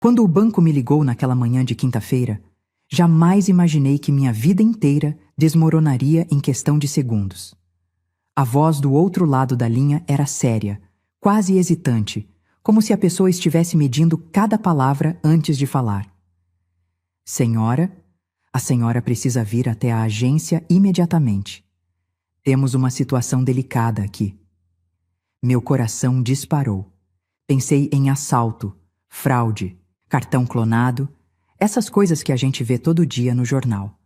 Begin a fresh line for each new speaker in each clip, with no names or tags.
Quando o banco me ligou naquela manhã de quinta-feira, jamais imaginei que minha vida inteira desmoronaria em questão de segundos. A voz do outro lado da linha era séria, quase hesitante, como se a pessoa estivesse medindo cada palavra antes de falar. Senhora, a senhora precisa vir até a agência imediatamente. Temos uma situação delicada aqui. Meu coração disparou. Pensei em assalto, fraude, cartão clonado, essas coisas que a gente vê todo dia no jornal.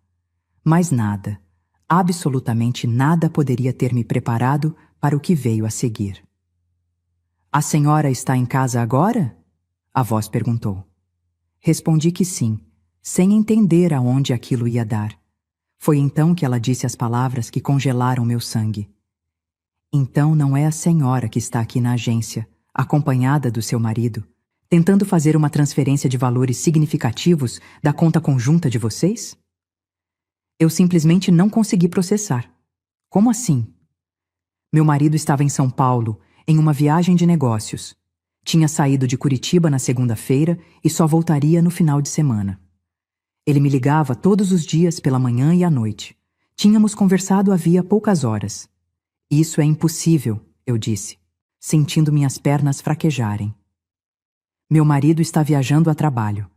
Mas nada, absolutamente nada poderia ter me preparado para o que veio a seguir. A senhora está em casa agora? A voz perguntou. Respondi que sim, sem entender aonde aquilo ia dar. Foi então que ela disse as palavras que congelaram meu sangue. Então não é a senhora que está aqui na agência, acompanhada do seu marido, tentando fazer uma transferência de valores significativos da conta conjunta de vocês? Eu simplesmente não consegui processar. Como assim? Meu marido estava em São Paulo, em uma viagem de negócios. Tinha saído de Curitiba na segunda-feira e só voltaria no final de semana. Ele me ligava todos os dias pela manhã e à noite. Tínhamos conversado havia poucas horas. Isso é impossível, eu disse, sentindo minhas pernas fraquejarem. Meu marido está viajando a trabalho.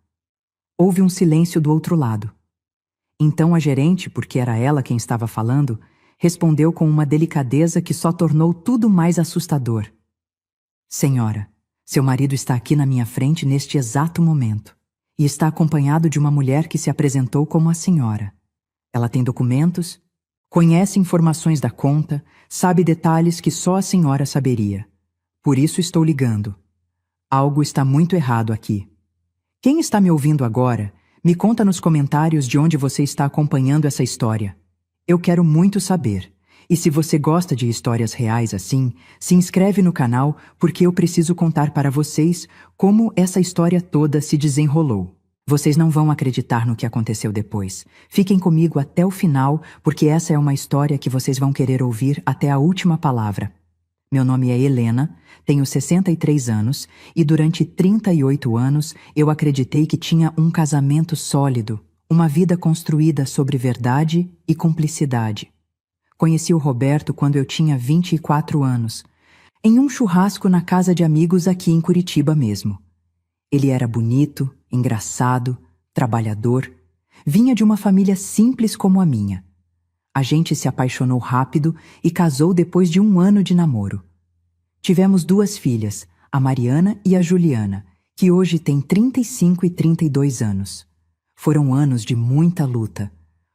Houve um silêncio do outro lado. Então a gerente, porque era ela quem estava falando, respondeu com uma delicadeza que só tornou tudo mais assustador. Senhora, seu marido está aqui na minha frente neste exato momento e está acompanhado de uma mulher que se apresentou como a senhora. Ela tem documentos, conhece informações da conta, sabe detalhes que só a senhora saberia. Por isso estou ligando. Algo está muito errado aqui. Quem está me ouvindo agora, me conta nos comentários de onde você está acompanhando essa história. Eu quero muito saber. E se você gosta de histórias reais assim, se inscreve no canal porque eu preciso contar para vocês como essa história toda se desenrolou. Vocês não vão acreditar no que aconteceu depois. Fiquem comigo até o final porque essa é uma história que vocês vão querer ouvir até a última palavra. Meu nome é Helena, tenho 63 anos e durante 38 anos eu acreditei que tinha um casamento sólido, uma vida construída sobre verdade e cumplicidade. Conheci o Roberto quando eu tinha 24 anos, em um churrasco na casa de amigos aqui em Curitiba mesmo. Ele era bonito, engraçado, trabalhador, vinha de uma família simples como a minha. A gente se apaixonou rápido e casou depois de 1 ano de namoro. Tivemos 2 filhas, a Mariana e a Juliana, que hoje têm 35 e 32 anos. Foram anos de muita luta.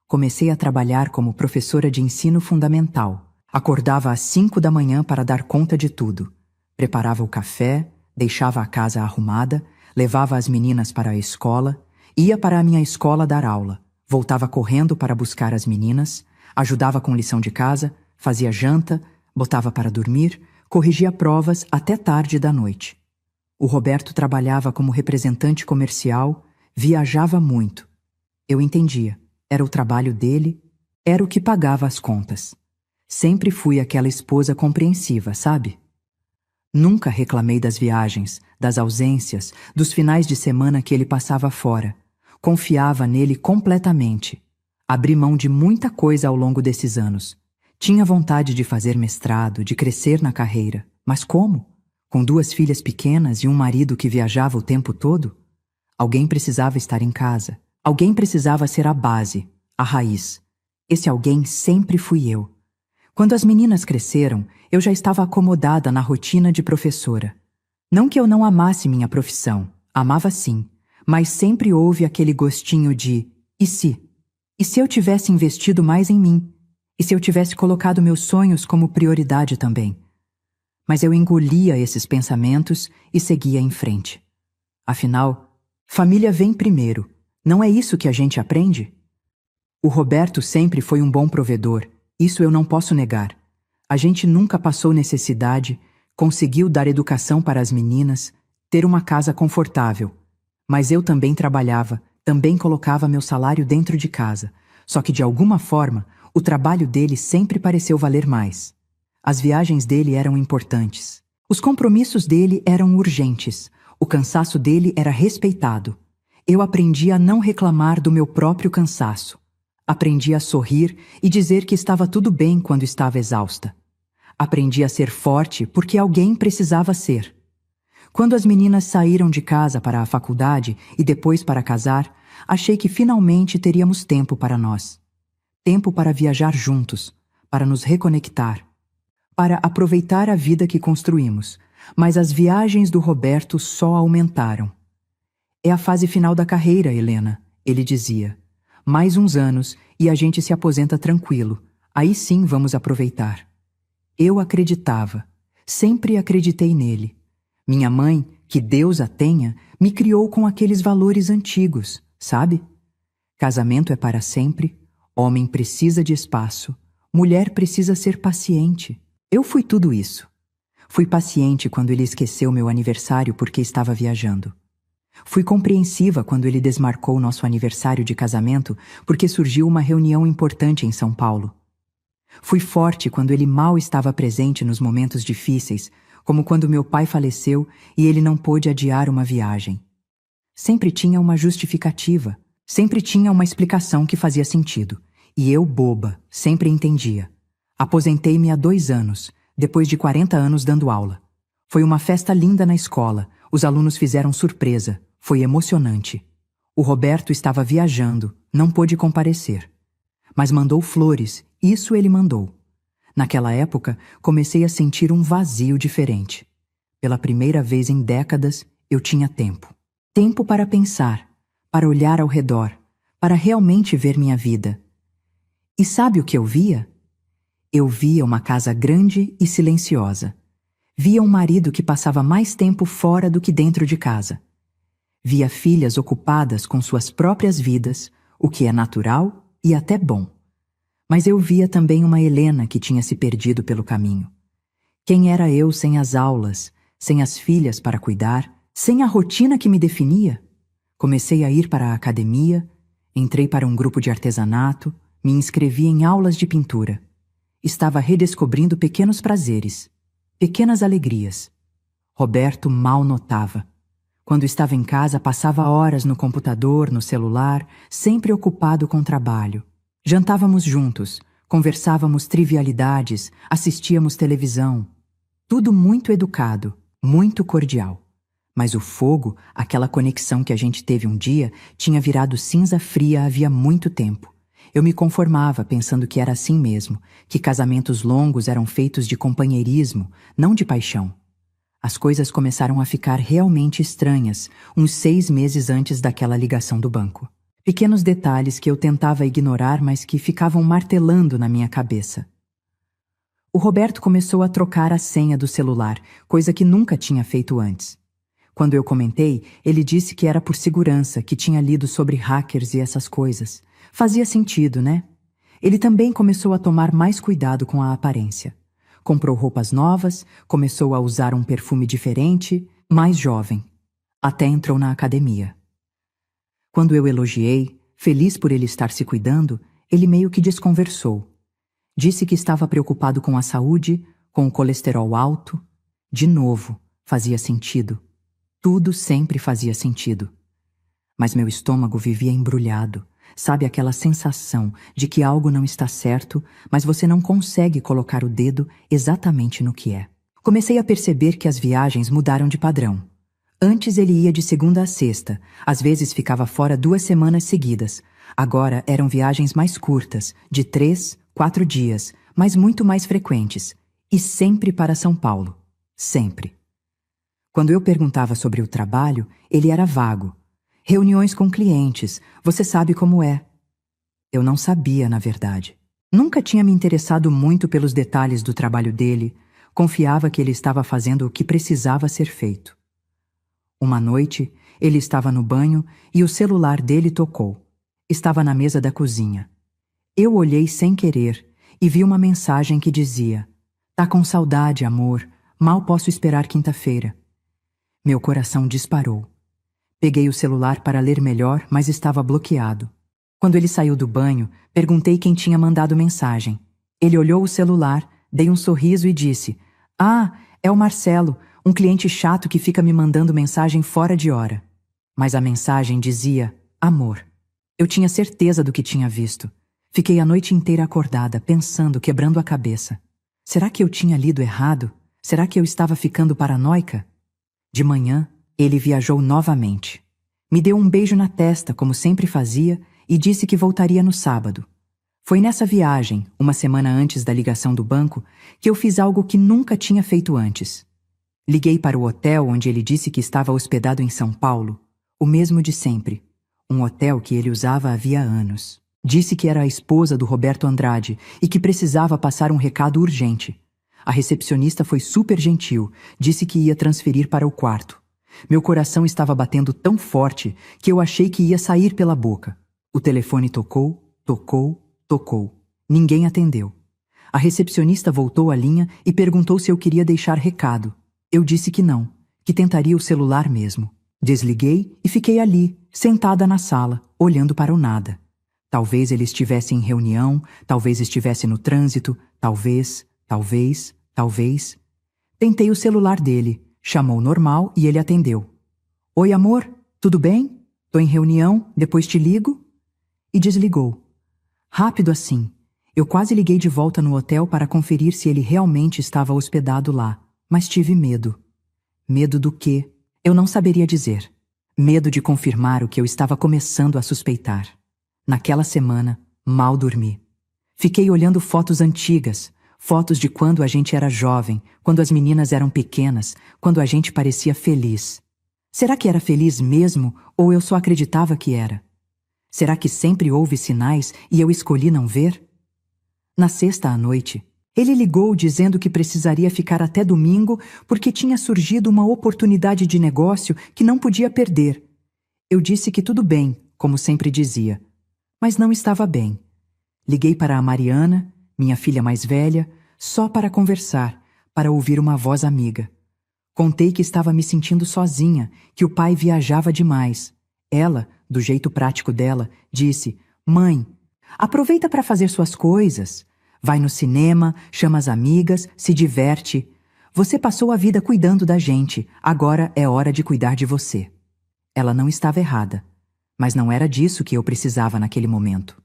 Comecei a trabalhar como professora de ensino fundamental. Acordava às 5 da manhã para dar conta de tudo. Preparava o café, deixava a casa arrumada, levava as meninas para a escola, ia para a minha escola dar aula, voltava correndo para buscar as meninas, ajudava com lição de casa, fazia janta, botava para dormir, corrigia provas até tarde da noite. O Roberto trabalhava como representante comercial, viajava muito. Eu entendia. Era o trabalho dele, era o que pagava as contas. Sempre fui aquela esposa compreensiva, sabe? Nunca reclamei das viagens, das ausências, dos finais de semana que ele passava fora. Confiava nele completamente. Abri mão de muita coisa ao longo desses anos. Tinha vontade de fazer mestrado, de crescer na carreira. Mas como? Com 2 filhas pequenas e um marido que viajava o tempo todo? Alguém precisava estar em casa. Alguém precisava ser a base, a raiz. Esse alguém sempre fui eu. Quando as meninas cresceram, eu já estava acomodada na rotina de professora. Não que eu não amasse minha profissão, amava sim, mas sempre houve aquele gostinho de e se? E se eu tivesse investido mais em mim? E se eu tivesse colocado meus sonhos como prioridade também? Mas eu engolia esses pensamentos e seguia em frente. Afinal, família vem primeiro. Não é isso que a gente aprende? O Roberto sempre foi um bom provedor, isso eu não posso negar. A gente nunca passou necessidade, conseguiu dar educação para as meninas, ter uma casa confortável. Mas eu também trabalhava, também colocava meu salário dentro de casa. Só que de alguma forma, o trabalho dele sempre pareceu valer mais. As viagens dele eram importantes. Os compromissos dele eram urgentes. O cansaço dele era respeitado. Eu aprendi a não reclamar do meu próprio cansaço. Aprendi a sorrir e dizer que estava tudo bem quando estava exausta. Aprendi a ser forte porque alguém precisava ser. Quando as meninas saíram de casa para a faculdade e depois para casar, achei que finalmente teríamos tempo para nós. Tempo para viajar juntos, para nos reconectar, para aproveitar a vida que construímos. Mas as viagens do Roberto só aumentaram. É a fase final da carreira, Helena, ele dizia. Mais uns anos e a gente se aposenta tranquilo. Aí sim vamos aproveitar. Eu acreditava. Sempre acreditei nele. Minha mãe, que Deus a tenha, me criou com aqueles valores antigos, sabe? Casamento é para sempre, homem precisa de espaço, mulher precisa ser paciente. Eu fui tudo isso. Fui paciente quando ele esqueceu meu aniversário porque estava viajando. Fui compreensiva quando ele desmarcou nosso aniversário de casamento porque surgiu uma reunião importante em São Paulo. Fui forte quando ele mal estava presente nos momentos difíceis, como quando meu pai faleceu e ele não pôde adiar uma viagem. Sempre tinha uma justificativa, sempre tinha uma explicação que fazia sentido. E eu, boba, sempre entendia. Aposentei-me há 2 anos, depois de 40 anos dando aula. Foi uma festa linda na escola, os alunos fizeram surpresa, foi emocionante. O Roberto estava viajando, não pôde comparecer. Mas mandou flores, isso ele mandou. Naquela época, comecei a sentir um vazio diferente. Pela primeira vez em décadas, eu tinha tempo. Tempo para pensar, para olhar ao redor, para realmente ver minha vida. E sabe o que eu via? Eu via uma casa grande e silenciosa. Via um marido que passava mais tempo fora do que dentro de casa. Via filhas ocupadas com suas próprias vidas, o que é natural e até bom. Mas eu via também uma Helena que tinha se perdido pelo caminho. Quem era eu sem as aulas, sem as filhas para cuidar, sem a rotina que me definia? Comecei a ir para a academia, entrei para um grupo de artesanato, me inscrevi em aulas de pintura. Estava redescobrindo pequenos prazeres, pequenas alegrias. Roberto mal notava. Quando estava em casa, passava horas no computador, no celular, sempre ocupado com trabalho. Jantávamos juntos, conversávamos trivialidades, assistíamos televisão. Tudo muito educado, muito cordial. Mas o fogo, aquela conexão que a gente teve um dia, tinha virado cinza fria havia muito tempo. Eu me conformava pensando que era assim mesmo, que casamentos longos eram feitos de companheirismo, não de paixão. As coisas começaram a ficar realmente estranhas, uns 6 meses antes daquela ligação do banco. Pequenos detalhes que eu tentava ignorar, mas que ficavam martelando na minha cabeça. O Roberto começou a trocar a senha do celular, coisa que nunca tinha feito antes. Quando eu comentei, ele disse que era por segurança, que tinha lido sobre hackers e essas coisas. Fazia sentido, né? Ele também começou a tomar mais cuidado com a aparência. Comprou roupas novas, começou a usar um perfume diferente, mais jovem. Até entrou na academia. Quando eu elogiei, feliz por ele estar se cuidando, ele meio que desconversou. Disse que estava preocupado com a saúde, com o colesterol alto. De novo, fazia sentido. Tudo sempre fazia sentido. Mas meu estômago vivia embrulhado. Sabe aquela sensação de que algo não está certo, mas você não consegue colocar o dedo exatamente no que é? Comecei a perceber que as viagens mudaram de padrão. Antes ele ia de segunda a sexta, às vezes ficava fora 2 semanas seguidas. Agora eram viagens mais curtas, de 3, 4 dias, mas muito mais frequentes. E sempre para São Paulo. Sempre. Quando eu perguntava sobre o trabalho, ele era vago. Reuniões com clientes, você sabe como é. Eu não sabia, na verdade. Nunca tinha me interessado muito pelos detalhes do trabalho dele, confiava que ele estava fazendo o que precisava ser feito. Uma noite, ele estava no banho e o celular dele tocou. Estava na mesa da cozinha. Eu olhei sem querer e vi uma mensagem que dizia: "Tá com saudade, amor, mal posso esperar quinta-feira." Meu coração disparou. Peguei o celular para ler melhor, mas estava bloqueado. Quando ele saiu do banho, perguntei quem tinha mandado mensagem. Ele olhou o celular, dei um sorriso e disse: "Ah, é o Marcelo, Um cliente chato que fica me mandando mensagem fora de hora. Mas a mensagem dizia amor. Eu tinha certeza do que tinha visto. Fiquei a noite inteira acordada, pensando, quebrando a cabeça. Será que eu tinha lido errado? Será que eu estava ficando paranoica? De manhã, ele viajou novamente. Me deu um beijo na testa, como sempre fazia, e disse que voltaria no sábado. Foi nessa viagem, uma semana antes da ligação do banco, que eu fiz algo que nunca tinha feito antes. Liguei para o hotel onde ele disse que estava hospedado em São Paulo, o mesmo de sempre, um hotel que ele usava havia anos. Disse que era a esposa do Roberto Andrade e que precisava passar um recado urgente. A recepcionista foi super gentil, disse que ia transferir para o quarto. Meu coração estava batendo tão forte que eu achei que ia sair pela boca. O telefone tocou, tocou, tocou. Ninguém atendeu. A recepcionista voltou à linha e perguntou se eu queria deixar recado. Eu disse que não, que tentaria o celular mesmo. Desliguei e fiquei ali, sentada na sala, olhando para o nada. Talvez ele estivesse em reunião, talvez estivesse no trânsito, talvez. Tentei o celular dele, chamou normal e ele atendeu. Oi, amor, tudo bem? Tô em reunião, depois te ligo? E desligou. Rápido assim. Eu quase liguei de volta no hotel para conferir se ele realmente estava hospedado lá, mas tive medo. Medo do quê? Eu não saberia dizer. Medo de confirmar o que eu estava começando a suspeitar. Naquela semana, mal dormi. Fiquei olhando fotos antigas, fotos de quando a gente era jovem, quando as meninas eram pequenas, quando a gente parecia feliz. Será que era feliz mesmo ou eu só acreditava que era? Será que sempre houve sinais e eu escolhi não ver? Na sexta à noite, ele ligou dizendo que precisaria ficar até domingo porque tinha surgido uma oportunidade de negócio que não podia perder. Eu disse que tudo bem, como sempre dizia, mas não estava bem. Liguei para a Mariana, minha filha mais velha, só para conversar, para ouvir uma voz amiga. Contei que estava me sentindo sozinha, que o pai viajava demais. Ela, do jeito prático dela, disse: Mãe, aproveita para fazer suas coisas. Vai no cinema, chama as amigas, se diverte. Você passou a vida cuidando da gente, agora é hora de cuidar de você. Ela não estava errada, mas não era disso que eu precisava naquele momento.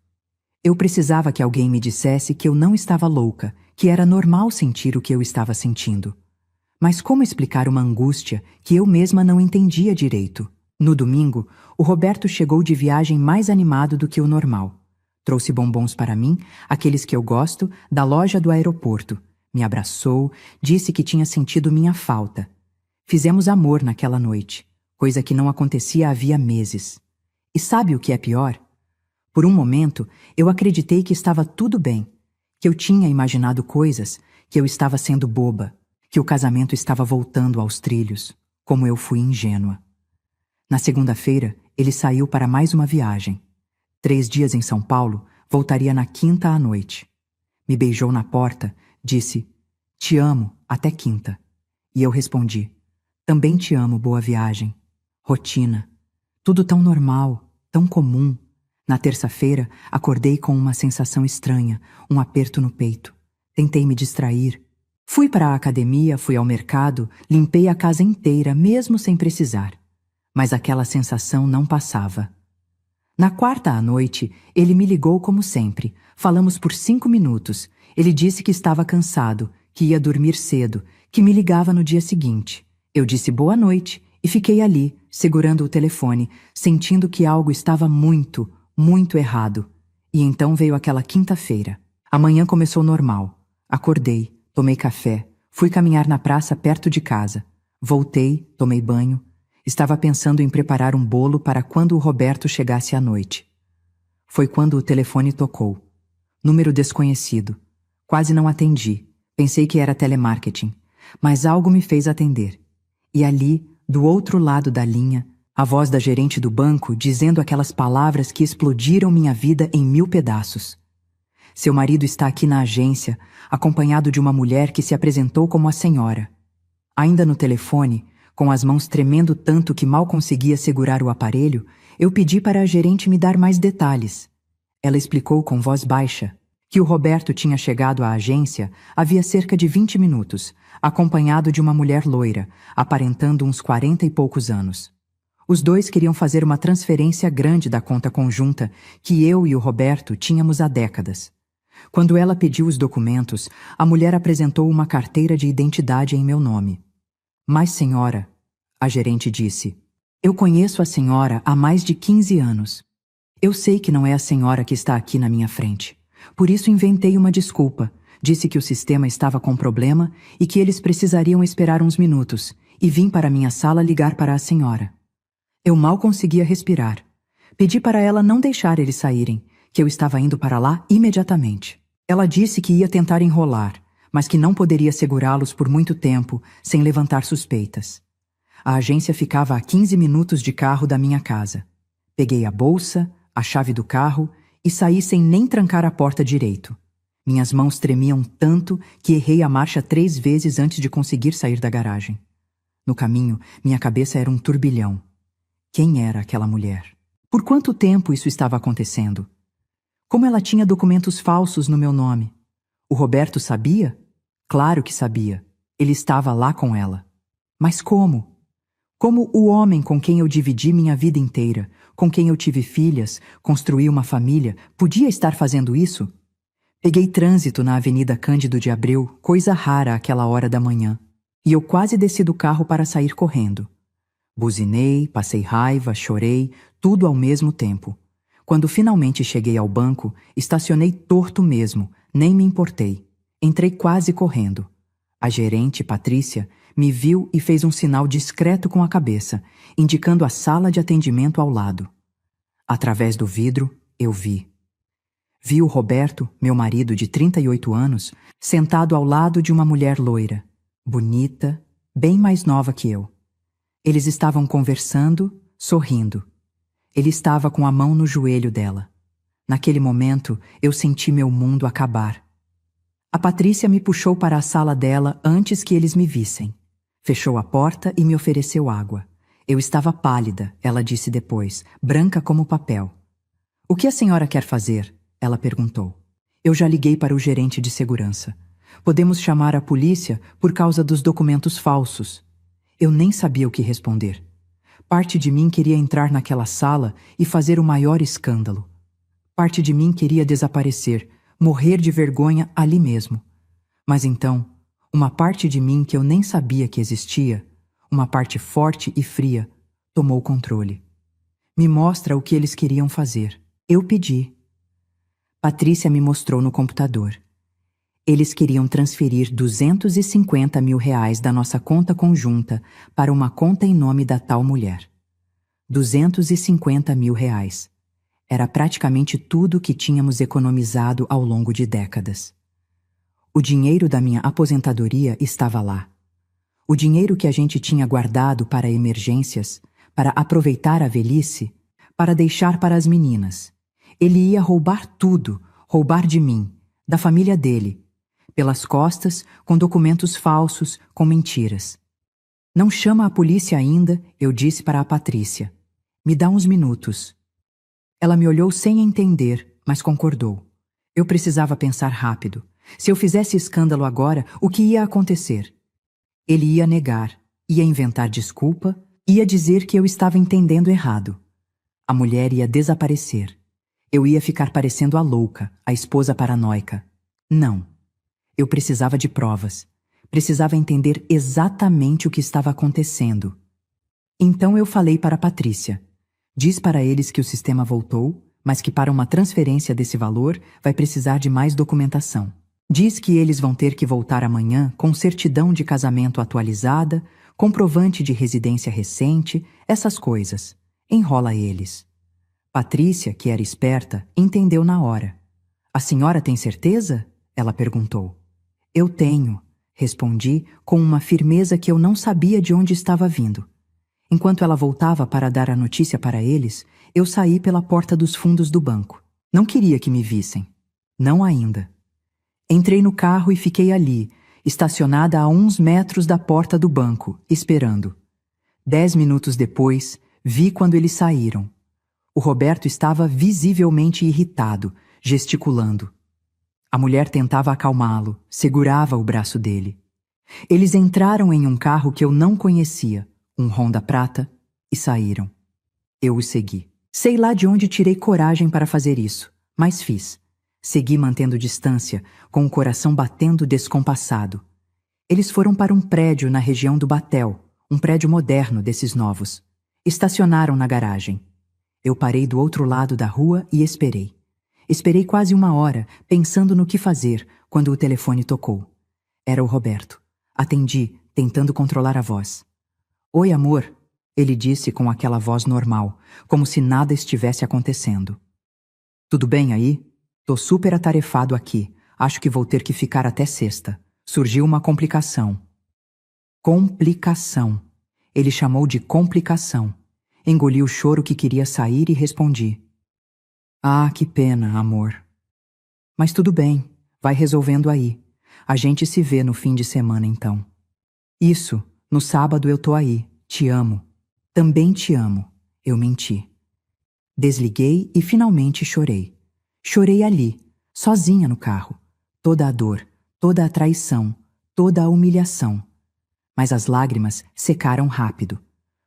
Eu precisava que alguém me dissesse que eu não estava louca, que era normal sentir o que eu estava sentindo. Mas como explicar uma angústia que eu mesma não entendia direito? No domingo, o Roberto chegou de viagem mais animado do que o normal. Trouxe bombons para mim, aqueles que eu gosto, da loja do aeroporto. Me abraçou, disse que tinha sentido minha falta. Fizemos amor naquela noite, coisa que não acontecia havia meses. E sabe o que é pior? Por um momento, eu acreditei que estava tudo bem, que eu tinha imaginado coisas, que eu estava sendo boba, que o casamento estava voltando aos trilhos, como eu fui ingênua. Na segunda-feira, ele saiu para mais uma viagem. 3 dias em São Paulo, voltaria na quinta à noite. Me beijou na porta, disse: Te amo, até quinta. E eu respondi: Também te amo, boa viagem. Rotina. Tudo tão normal, tão comum. Na terça-feira, acordei com uma sensação estranha, um aperto no peito. Tentei me distrair. Fui para a academia, fui ao mercado, limpei a casa inteira, mesmo sem precisar. Mas aquela sensação não passava. Na quarta à noite, ele me ligou como sempre. Falamos por 5 minutos. Ele disse que estava cansado, que ia dormir cedo, que me ligava no dia seguinte. Eu disse boa noite e fiquei ali, segurando o telefone, sentindo que algo estava muito errado. E então veio aquela quinta-feira. A manhã começou normal. Acordei, tomei café, fui caminhar na praça perto de casa. Voltei, tomei banho. Estava pensando em preparar um bolo para quando o Roberto chegasse à noite. Foi quando o telefone tocou. Número desconhecido. Quase não atendi. Pensei que era telemarketing. Mas algo me fez atender. E ali, do outro lado da linha, a voz da gerente do banco dizendo aquelas palavras que explodiram minha vida em 1000 pedaços. Seu marido está aqui na agência, acompanhado de uma mulher que se apresentou como a senhora. Ainda no telefone, com as mãos tremendo tanto que mal conseguia segurar o aparelho, eu pedi para a gerente me dar mais detalhes. Ela explicou com voz baixa Que o Roberto tinha chegado à agência havia cerca de 20 minutos, acompanhado de uma mulher loira, aparentando uns 40 e poucos anos. Os dois queriam fazer uma transferência grande da conta conjunta que eu e o Roberto tínhamos há décadas. Quando ela pediu os documentos, a mulher apresentou uma carteira de identidade em meu nome. Mas, senhora, a gerente disse, eu conheço a senhora há mais de 15 anos. Eu sei que não é a senhora que está aqui na minha frente. Por isso inventei uma desculpa. Disse que o sistema estava com problema e que eles precisariam esperar uns minutos, e vim para minha sala ligar para a senhora. Eu mal conseguia respirar. Pedi para ela não deixar eles saírem, que eu estava indo para lá imediatamente. Ela disse que ia tentar enrolar, mas que não poderia segurá-los por muito tempo sem levantar suspeitas. A agência ficava a 15 minutos de carro da minha casa. Peguei a bolsa, a chave do carro e saí sem nem trancar a porta direito. Minhas mãos tremiam tanto que errei a marcha 3 vezes antes de conseguir sair da garagem. No caminho, minha cabeça era um turbilhão. Quem era aquela mulher? Por quanto tempo isso estava acontecendo? Como ela tinha documentos falsos no meu nome? O Roberto sabia? Claro que sabia. Ele estava lá com ela. Mas como? Como o homem com quem eu dividi minha vida inteira, com quem eu tive filhas, construí uma família, podia estar fazendo isso? Peguei trânsito na Avenida Cândido de Abreu, coisa rara àquela hora da manhã, e eu quase desci do carro para sair correndo. Buzinei, passei raiva, chorei, tudo ao mesmo tempo. Quando finalmente cheguei ao banco, estacionei torto mesmo, nem me importei. Entrei quase correndo. A gerente, Patrícia, me viu e fez um sinal discreto com a cabeça, indicando a sala de atendimento ao lado. Através do vidro, eu vi. Vi o Roberto, meu marido de 38 anos, sentado ao lado de uma mulher loira, bonita, bem mais nova que eu. Eles estavam conversando, sorrindo. Ele estava com a mão no joelho dela. Naquele momento, eu senti meu mundo acabar. A Patrícia me puxou para a sala dela antes que eles me vissem. Fechou a porta e me ofereceu água. Eu estava pálida, ela disse depois, branca como papel. O que a senhora quer fazer? Ela perguntou. Eu já liguei para o gerente de segurança. Podemos chamar a polícia por causa dos documentos falsos. Eu nem sabia o que responder. Parte de mim queria entrar naquela sala e fazer o maior escândalo. Parte de mim queria desaparecer, morrer de vergonha ali mesmo. Mas então, uma parte de mim que eu nem sabia que existia, uma parte forte e fria, tomou o controle. Me mostra o que eles queriam fazer. Eu pedi. Patrícia me mostrou no computador. Eles queriam transferir R$250 mil da nossa conta conjunta para uma conta em nome da tal mulher. R$250 mil. Era praticamente tudo que tínhamos economizado ao longo de décadas. O dinheiro da minha aposentadoria estava lá. O dinheiro que a gente tinha guardado para emergências, para aproveitar a velhice, para deixar para as meninas. Ele ia roubar tudo, roubar de mim, da família dele, pelas costas, com documentos falsos, com mentiras. Não chama a polícia ainda, eu disse para a Patrícia. Me dá uns minutos. Ela me olhou sem entender, mas concordou. Eu precisava pensar rápido. Se eu fizesse escândalo agora, o que ia acontecer? Ele ia negar, ia inventar desculpa, ia dizer que eu estava entendendo errado. A mulher ia desaparecer. Eu ia ficar parecendo a louca, a esposa paranoica. Não. Eu precisava de provas. Precisava entender exatamente o que estava acontecendo. Então eu falei para a Patrícia. Diz para eles que o sistema voltou, mas que para uma transferência desse valor vai precisar de mais documentação. Diz que eles vão ter que voltar amanhã com certidão de casamento atualizada, comprovante de residência recente, essas coisas. Enrola eles. Patrícia, que era esperta, entendeu na hora. A senhora tem certeza? Ela perguntou. Eu tenho, respondi com uma firmeza que eu não sabia de onde estava vindo. Enquanto ela voltava para dar a notícia para eles, eu saí pela porta dos fundos do banco. Não queria que me vissem. Não ainda. Entrei no carro e fiquei ali, estacionada a uns metros da porta do banco, esperando. 10 minutos depois, vi quando eles saíram. O Roberto estava visivelmente irritado, gesticulando. A mulher tentava acalmá-lo, segurava o braço dele. Eles entraram em um carro que eu não conhecia, um Honda prata, e saíram. Eu os segui. Sei lá de onde tirei coragem para fazer isso, mas fiz. Segui mantendo distância, com o coração batendo descompassado. Eles foram para um prédio na região do Batel, um prédio moderno desses novos. Estacionaram na garagem. Eu parei do outro lado da rua e esperei. Esperei quase 1 hora, pensando no que fazer, quando o telefone tocou. Era o Roberto. Atendi, tentando controlar a voz. "Oi, amor", ele disse com aquela voz normal, como se nada estivesse acontecendo. "Tudo bem aí? Tô super atarefado aqui. Acho que vou ter que ficar até sexta. Surgiu uma complicação." Complicação. Ele chamou de complicação. Engoli o choro que queria sair e respondi. "Ah, que pena, amor. Mas tudo bem, vai resolvendo aí. A gente se vê no fim de semana então." "Isso, no sábado eu tô aí. Te amo." "Também te amo." Eu menti. Desliguei e finalmente chorei. Chorei ali, sozinha no carro. Toda a dor, toda a traição, toda a humilhação. Mas as lágrimas secaram rápido,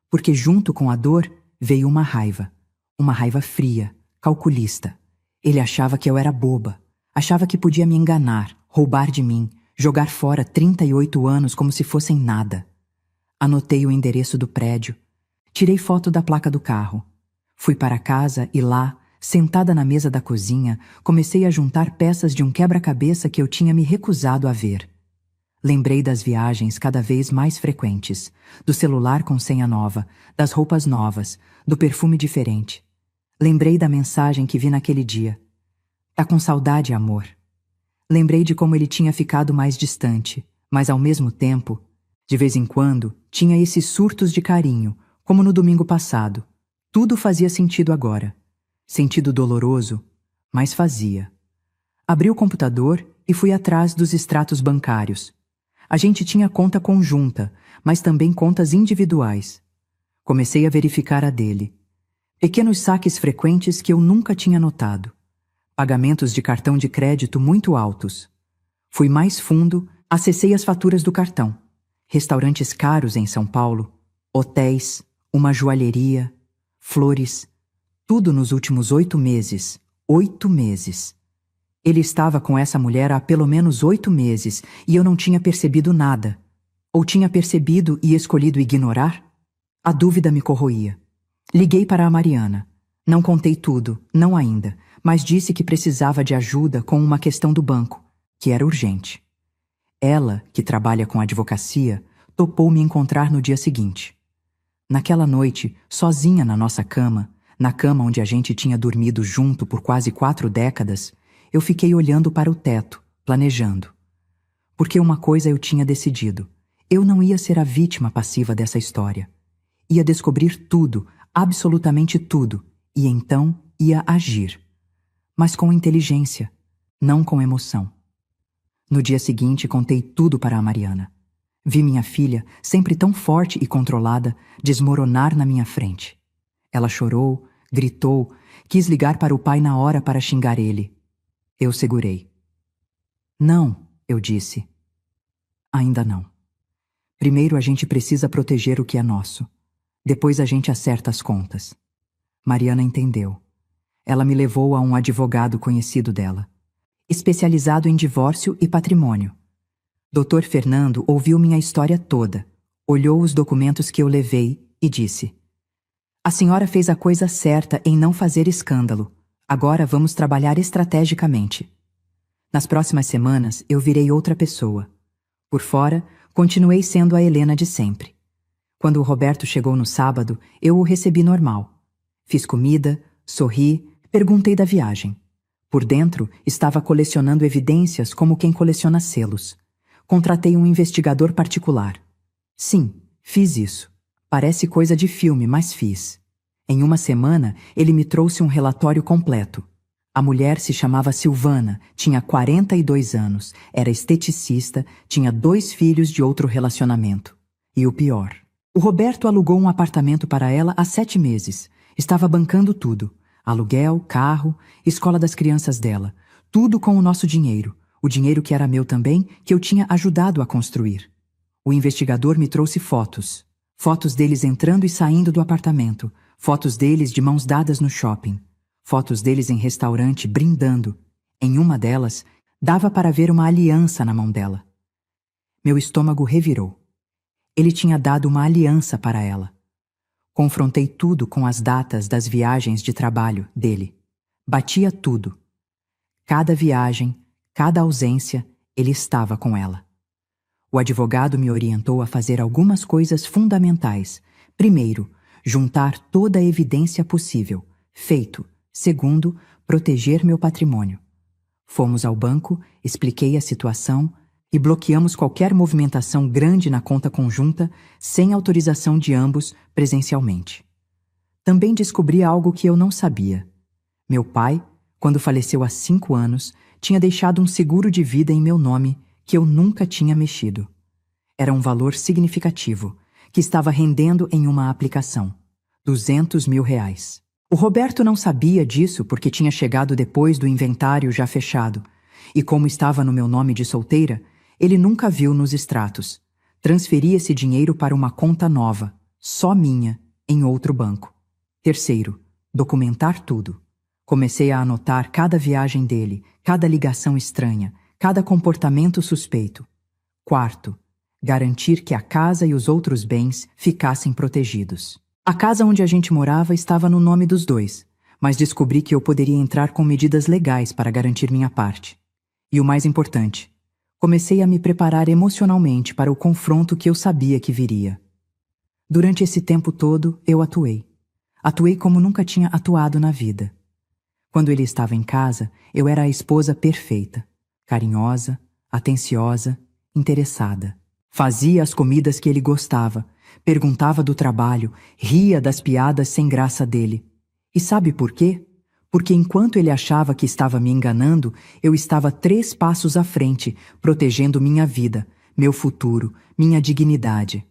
porque junto com a dor veio uma raiva fria, calculista. Ele achava que eu era boba, achava que podia me enganar, roubar de mim, jogar fora 38 anos como se fossem nada. Anotei o endereço do prédio, tirei foto da placa do carro. Fui para casa e lá, sentada na mesa da cozinha, comecei a juntar peças de um quebra-cabeça que eu tinha me recusado a ver. Lembrei das viagens cada vez mais frequentes, do celular com senha nova, das roupas novas, do perfume diferente. Lembrei da mensagem que vi naquele dia. "Tá com saudade, amor?" Lembrei de como ele tinha ficado mais distante, mas ao mesmo tempo, de vez em quando, tinha esses surtos de carinho, como no domingo passado. Tudo fazia sentido agora. Sentido doloroso, mas fazia. Abri o computador e fui atrás dos extratos bancários. A gente tinha conta conjunta, mas também contas individuais. Comecei a verificar a dele. Pequenos saques frequentes que eu nunca tinha notado. Pagamentos de cartão de crédito muito altos. Fui mais fundo, acessei as faturas do cartão. Restaurantes caros em São Paulo, hotéis, uma joalheria, flores, tudo nos últimos 8 meses. 8 meses. Ele estava com essa mulher há pelo menos 8 meses e eu não tinha percebido nada. Ou tinha percebido e escolhido ignorar? A dúvida me corroía. Liguei para a Mariana. Não contei tudo, não ainda, mas disse que precisava de ajuda com uma questão do banco, que era urgente. Ela, que trabalha com advocacia, topou me encontrar no dia seguinte. Naquela noite, sozinha na nossa cama, na cama onde a gente tinha dormido junto por quase 4 décadas, eu fiquei olhando para o teto, planejando. Porque uma coisa eu tinha decidido. Eu não ia ser a vítima passiva dessa história. Ia descobrir tudo, absolutamente tudo, e então ia agir. Mas com inteligência, não com emoção. No dia seguinte, contei tudo para a Mariana. Vi minha filha, sempre tão forte e controlada, desmoronar na minha frente. Ela chorou, gritou, quis ligar para o pai na hora para xingar ele. Eu segurei. "Não", eu disse. "Ainda não. Primeiro a gente precisa proteger o que é nosso. Depois a gente acerta as contas." Mariana entendeu. Ela me levou a um advogado conhecido dela, especializado em divórcio e patrimônio. Dr. Fernando ouviu minha história toda, olhou os documentos que eu levei e disse: "A senhora fez a coisa certa em não fazer escândalo. Agora vamos trabalhar estrategicamente." Nas próximas semanas, eu virei outra pessoa. Por fora, continuei sendo a Helena de sempre. Quando o Roberto chegou no sábado, eu o recebi normal. Fiz comida, sorri, perguntei da viagem. Por dentro, estava colecionando evidências como quem coleciona selos. Contratei um investigador particular. Sim, fiz isso. Parece coisa de filme, mas fiz. Em 1 semana, ele me trouxe um relatório completo. A mulher se chamava Silvana, tinha 42 anos, era esteticista, tinha 2 filhos de outro relacionamento. E o pior, o Roberto alugou um apartamento para ela há 7 meses. Estava bancando tudo. Aluguel, carro, escola das crianças dela. Tudo com o nosso dinheiro, o dinheiro que era meu também, que eu tinha ajudado a construir. O investigador me trouxe fotos. Fotos deles entrando e saindo do apartamento. Fotos deles de mãos dadas no shopping. Fotos deles em restaurante, brindando. Em uma delas, dava para ver uma aliança na mão dela. Meu estômago revirou. Ele tinha dado uma aliança para ela. Confrontei tudo com as datas das viagens de trabalho dele. Batia tudo. Cada viagem, cada ausência, ele estava com ela. O advogado me orientou a fazer algumas coisas fundamentais. Primeiro, juntar toda a evidência possível. Feito. Segundo, proteger meu patrimônio. Fomos ao banco, expliquei a situação e bloqueamos qualquer movimentação grande na conta conjunta sem autorização de ambos presencialmente. Também descobri algo que eu não sabia. Meu pai, quando faleceu há 5 anos, tinha deixado um seguro de vida em meu nome que eu nunca tinha mexido. Era um valor significativo, que estava rendendo em uma aplicação. R$ 200.000. O Roberto não sabia disso porque tinha chegado depois do inventário já fechado, e como estava no meu nome de solteira, ele nunca viu nos extratos. Transferi esse dinheiro para uma conta nova, só minha, em outro banco. Terceiro, documentar tudo. Comecei a anotar cada viagem dele, cada ligação estranha, cada comportamento suspeito. Quarto, garantir que a casa e os outros bens ficassem protegidos. A casa onde a gente morava estava no nome dos dois, mas descobri que eu poderia entrar com medidas legais para garantir minha parte. E o mais importante, comecei a me preparar emocionalmente para o confronto que eu sabia que viria. Durante esse tempo todo, eu atuei. Atuei como nunca tinha atuado na vida. Quando ele estava em casa, eu era a esposa perfeita, carinhosa, atenciosa, interessada. Fazia as comidas que ele gostava, perguntava do trabalho, ria das piadas sem graça dele. E sabe por quê? Porque enquanto ele achava que estava me enganando, eu estava 3 passos à frente, protegendo minha vida, meu futuro, minha dignidade.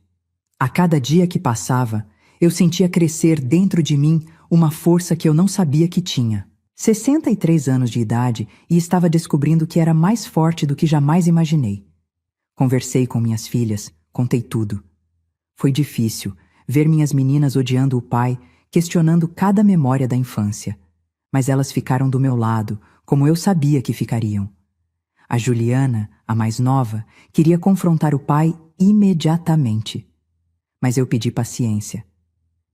A cada dia que passava, eu sentia crescer dentro de mim uma força que eu não sabia que tinha. 63 anos de idade e estava descobrindo que era mais forte do que jamais imaginei. Conversei com minhas filhas, contei tudo. Foi difícil ver minhas meninas odiando o pai, questionando cada memória da infância. Mas elas ficaram do meu lado, como eu sabia que ficariam. A Juliana, a mais nova, queria confrontar o pai imediatamente. Mas eu pedi paciência.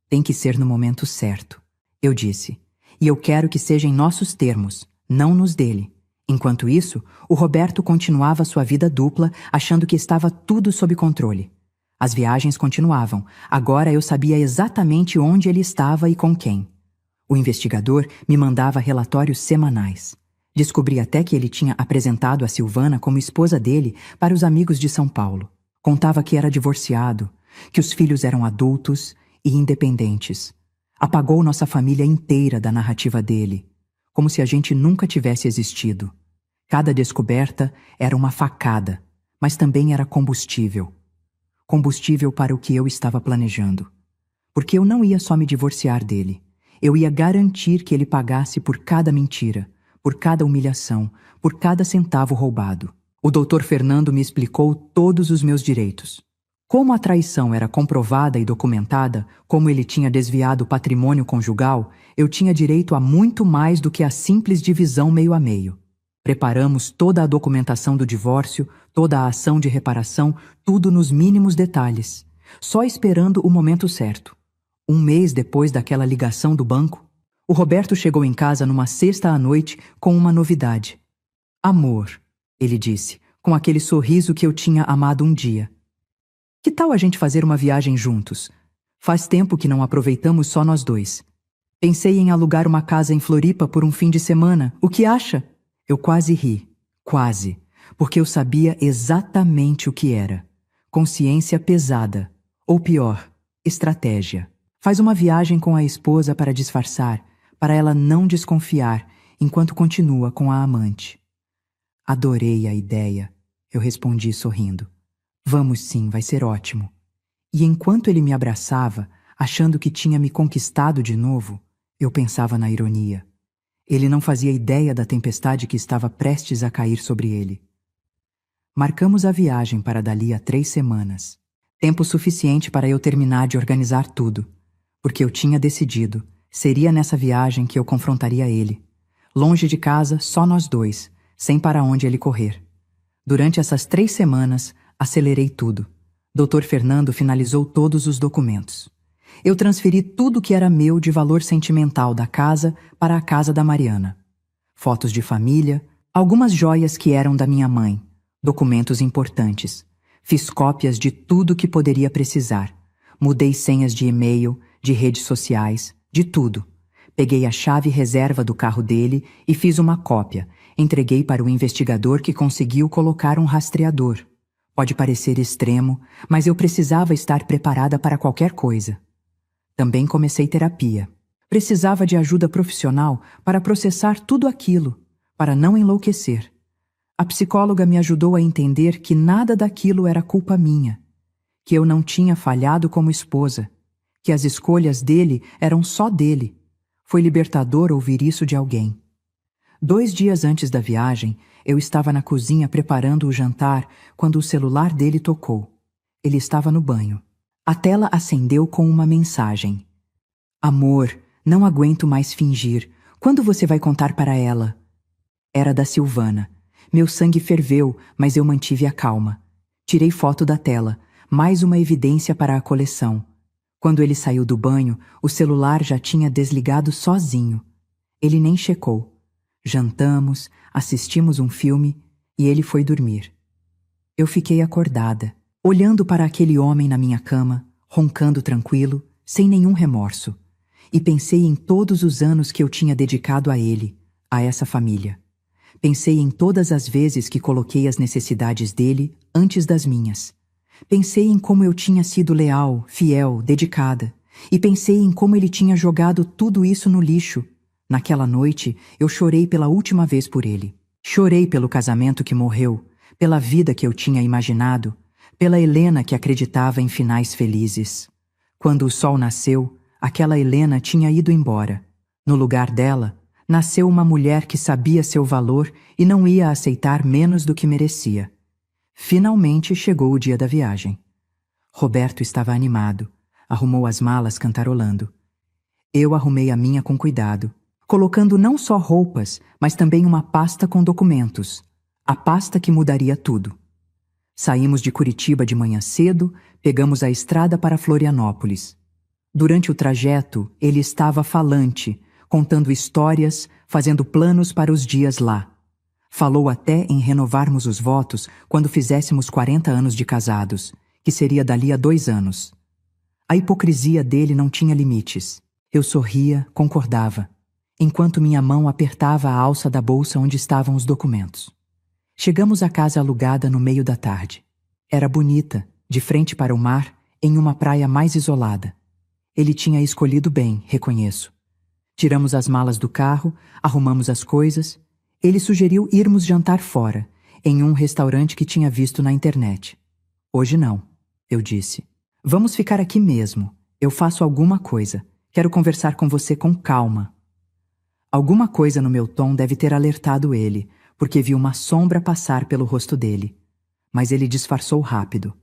Tem que ser no momento certo, eu disse. E eu quero que seja em nossos termos, não nos dele. Enquanto isso, o Roberto continuava sua vida dupla, achando que estava tudo sob controle. As viagens continuavam. Agora eu sabia exatamente onde ele estava e com quem. O investigador me mandava relatórios semanais. Descobri até que ele tinha apresentado a Silvana como esposa dele para os amigos de São Paulo. Contava que era divorciado, que os filhos eram adultos e independentes. Apagou nossa família inteira da narrativa dele, como se a gente nunca tivesse existido. Cada descoberta era uma facada, mas também era combustível. Combustível para o que eu estava planejando. Porque eu não ia só me divorciar dele. Eu ia garantir que ele pagasse por cada mentira, por cada humilhação, por cada centavo roubado. O Dr. Fernando me explicou todos os meus direitos. Como a traição era comprovada e documentada, como ele tinha desviado o patrimônio conjugal, eu tinha direito a muito mais do que a simples divisão meio a meio. Preparamos toda a documentação do divórcio, toda a ação de reparação, tudo nos mínimos detalhes, só esperando o momento certo. 1 mês depois daquela ligação do banco, o Roberto chegou em casa numa sexta à noite com uma novidade. Amor, ele disse, com aquele sorriso que eu tinha amado um dia. Que tal a gente fazer uma viagem juntos? Faz tempo que não aproveitamos só nós dois. Pensei em alugar uma casa em Floripa por um fim de semana. O que acha? Eu quase ri. Quase. Porque eu sabia exatamente o que era. Consciência pesada. Ou pior, estratégia. Faz uma viagem com a esposa para disfarçar, para ela não desconfiar, enquanto continua com a amante. Adorei a ideia, eu respondi sorrindo. Vamos sim, vai ser ótimo. E enquanto ele me abraçava, achando que tinha me conquistado de novo, eu pensava na ironia. Ele não fazia ideia da tempestade que estava prestes a cair sobre ele. Marcamos a viagem para dali a 3 semanas. Tempo suficiente para eu terminar de organizar tudo, porque eu tinha decidido, seria nessa viagem que eu confrontaria ele. Longe de casa, só nós dois, sem para onde ele correr. Durante essas 3 semanas, acelerei tudo. Dr. Fernando finalizou todos os documentos. Eu transferi tudo que era meu de valor sentimental da casa para a casa da Mariana. Fotos de família, algumas joias que eram da minha mãe, documentos importantes. Fiz cópias de tudo que poderia precisar. Mudei senhas de e-mail, de redes sociais, de tudo. Peguei a chave reserva do carro dele e fiz uma cópia. Entreguei para o investigador que conseguiu colocar um rastreador. Pode parecer extremo, mas eu precisava estar preparada para qualquer coisa. Também comecei terapia. Precisava de ajuda profissional para processar tudo aquilo, para não enlouquecer. A psicóloga me ajudou a entender que nada daquilo era culpa minha, que eu não tinha falhado como esposa, que as escolhas dele eram só dele. Foi libertador ouvir isso de alguém. 2 dias antes da viagem, eu estava na cozinha preparando o jantar quando o celular dele tocou. Ele estava no banho. A tela acendeu com uma mensagem. Amor, não aguento mais fingir. Quando você vai contar para ela? Era da Silvana. Meu sangue ferveu, mas eu mantive a calma. Tirei foto da tela, mais uma evidência para a coleção. Quando ele saiu do banho, o celular já tinha desligado sozinho. Ele nem checou. Jantamos, assistimos um filme e ele foi dormir. Eu fiquei acordada, olhando para aquele homem na minha cama, roncando tranquilo, sem nenhum remorso. E pensei em todos os anos que eu tinha dedicado a ele, a essa família. Pensei em todas as vezes que coloquei as necessidades dele antes das minhas. Pensei em como eu tinha sido leal, fiel, dedicada. E pensei em como ele tinha jogado tudo isso no lixo. Naquela noite, eu chorei pela última vez por ele. Chorei pelo casamento que morreu, pela vida que eu tinha imaginado, pela Helena que acreditava em finais felizes. Quando o sol nasceu, aquela Helena tinha ido embora. No lugar dela, nasceu uma mulher que sabia seu valor e não ia aceitar menos do que merecia. Finalmente chegou o dia da viagem. Roberto estava animado, arrumou as malas cantarolando. Eu arrumei a minha com cuidado, colocando não só roupas, mas também uma pasta com documentos, a pasta que mudaria tudo. Saímos de Curitiba de manhã cedo, pegamos a estrada para Florianópolis. Durante o trajeto, ele estava falante, contando histórias, fazendo planos para os dias lá. Falou até em renovarmos os votos quando fizéssemos 40 anos de casados, que seria dali a 2 anos. A hipocrisia dele não tinha limites. Eu sorria, concordava, enquanto minha mão apertava a alça da bolsa onde estavam os documentos. Chegamos à casa alugada no meio da tarde. Era bonita, de frente para o mar, em uma praia mais isolada. Ele tinha escolhido bem, reconheço. Tiramos as malas do carro, arrumamos as coisas. Ele sugeriu irmos jantar fora, em um restaurante que tinha visto na internet. Hoje não, eu disse. Vamos ficar aqui mesmo. Eu faço alguma coisa. Quero conversar com você com calma. Alguma coisa no meu tom deve ter alertado ele, porque vi uma sombra passar pelo rosto dele. Mas ele disfarçou rápido.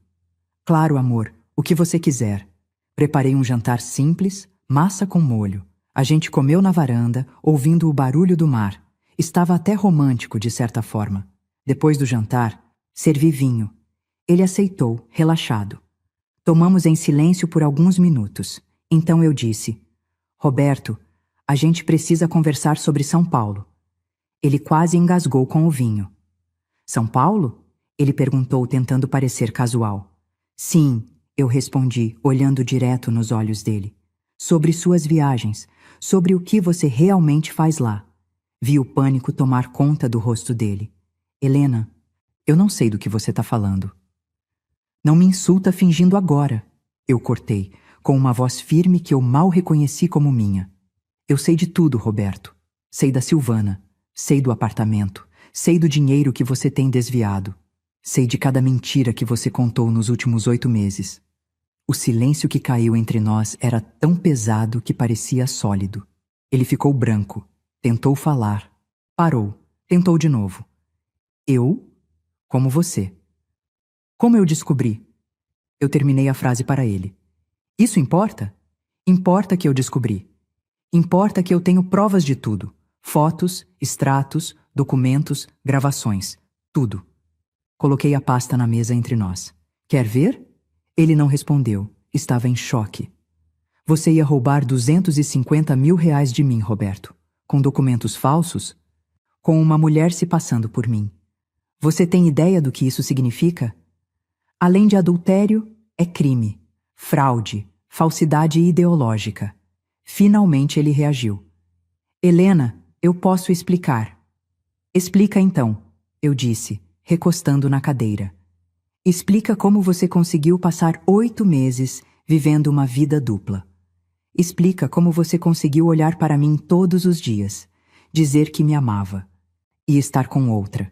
Claro, amor, o que você quiser. Preparei um jantar simples, massa com molho. A gente comeu na varanda, ouvindo o barulho do mar. Estava até romântico, de certa forma. Depois do jantar, servi vinho. Ele aceitou, relaxado. Tomamos em silêncio por alguns minutos. Então eu disse, Roberto, a gente precisa conversar sobre São Paulo. Ele quase engasgou com o vinho. São Paulo? Ele perguntou, tentando parecer casual. Sim, eu respondi, olhando direto nos olhos dele. Sobre suas viagens, sobre o que você realmente faz lá. Vi o pânico tomar conta do rosto dele. Helena, eu não sei do que você está falando. Não me insulta fingindo agora. Eu cortei, com uma voz firme que eu mal reconheci como minha. Eu sei de tudo, Roberto. Sei da Silvana. Sei do apartamento. Sei do dinheiro que você tem desviado. Sei de cada mentira que você contou nos últimos 8 meses. O silêncio que caiu entre nós era tão pesado que parecia sólido. Ele ficou branco. Tentou falar. Parou. Tentou de novo. Eu? Como você. Como eu descobri? Eu terminei a frase para ele. Isso importa? Importa que eu descobri. Importa que eu tenho provas de tudo. Fotos, extratos, documentos, gravações. Tudo. Coloquei a pasta na mesa entre nós. Quer ver? Ele não respondeu. Estava em choque. Você ia roubar 250 mil reais de mim, Roberto. Com documentos falsos? Com uma mulher se passando por mim. Você tem ideia do que isso significa? Além de adultério, é crime, fraude, falsidade ideológica. Finalmente ele reagiu. Helena, eu posso explicar. Explica então, eu disse, recostando na cadeira. Explica como você conseguiu passar 8 meses vivendo uma vida dupla. Explica como você conseguiu olhar para mim todos os dias, dizer que me amava e estar com outra.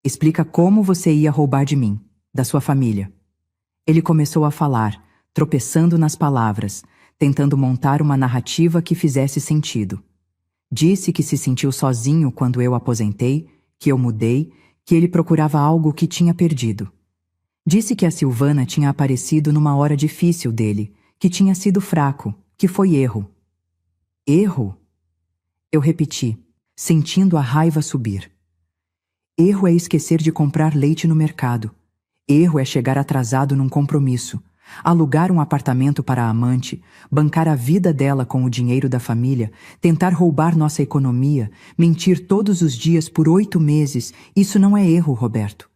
Explica como você ia roubar de mim, da sua família. Ele começou a falar, tropeçando nas palavras, tentando montar uma narrativa que fizesse sentido. Disse que se sentiu sozinho quando eu aposentei, que eu mudei, que ele procurava algo que tinha perdido. Disse que a Silvana tinha aparecido numa hora difícil dele, que tinha sido fraco, que foi erro. Erro? Eu repeti, sentindo a raiva subir. Erro é esquecer de comprar leite no mercado. Erro é chegar atrasado num compromisso, alugar um apartamento para a amante, bancar a vida dela com o dinheiro da família, tentar roubar nossa economia, mentir todos os dias por 8 meses. Isso não é erro, Roberto.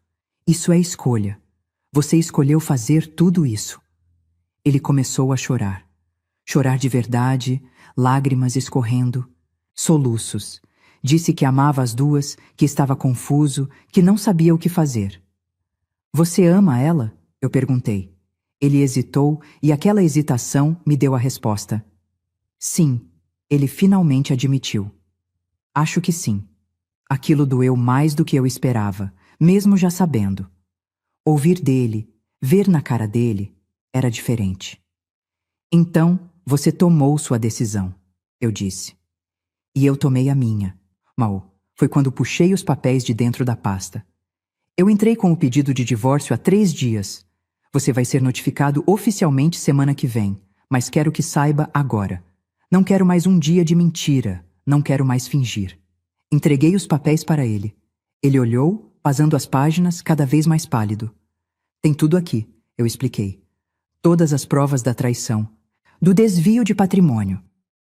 Isso é escolha. Você escolheu fazer tudo isso. Ele começou a chorar. Chorar de verdade, lágrimas escorrendo, soluços. Disse que amava as duas, que estava confuso, que não sabia o que fazer. Você ama ela? Eu perguntei. Ele hesitou e aquela hesitação me deu a resposta. Sim, ele finalmente admitiu. Acho que sim. Aquilo doeu mais do que eu esperava, mesmo já sabendo. Ouvir dele, ver na cara dele, era diferente. Então, você tomou sua decisão, eu disse. E eu tomei a minha. Mal, foi quando puxei os papéis de dentro da pasta. Eu entrei com o pedido de divórcio há 3 dias. Você vai ser notificado oficialmente semana que vem, mas quero que saiba agora. Não quero mais um dia de mentira, não quero mais fingir. Entreguei os papéis para ele. Ele olhou, pasando as páginas, cada vez mais pálido. Tem tudo aqui, eu expliquei. Todas as provas da traição, do desvio de patrimônio.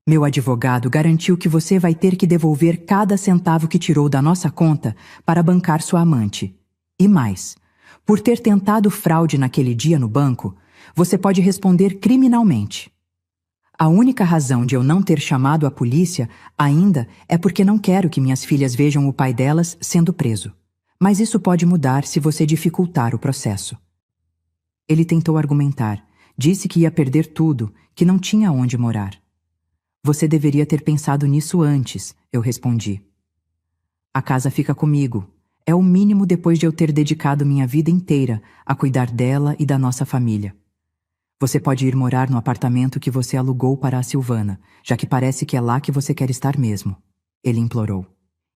Meu advogado garantiu que você vai ter que devolver cada centavo que tirou da nossa conta para bancar sua amante. E mais, por ter tentado fraude naquele dia no banco, você pode responder criminalmente. A única razão de eu não ter chamado a polícia ainda é porque não quero que minhas filhas vejam o pai delas sendo preso. Mas isso pode mudar se você dificultar o processo. Ele tentou argumentar, disse que ia perder tudo, que não tinha onde morar. Você deveria ter pensado nisso antes, eu respondi. A casa fica comigo. É o mínimo depois de eu ter dedicado minha vida inteira a cuidar dela e da nossa família. Você pode ir morar no apartamento que você alugou para a Silvana, já que parece que é lá que você quer estar mesmo. Ele implorou.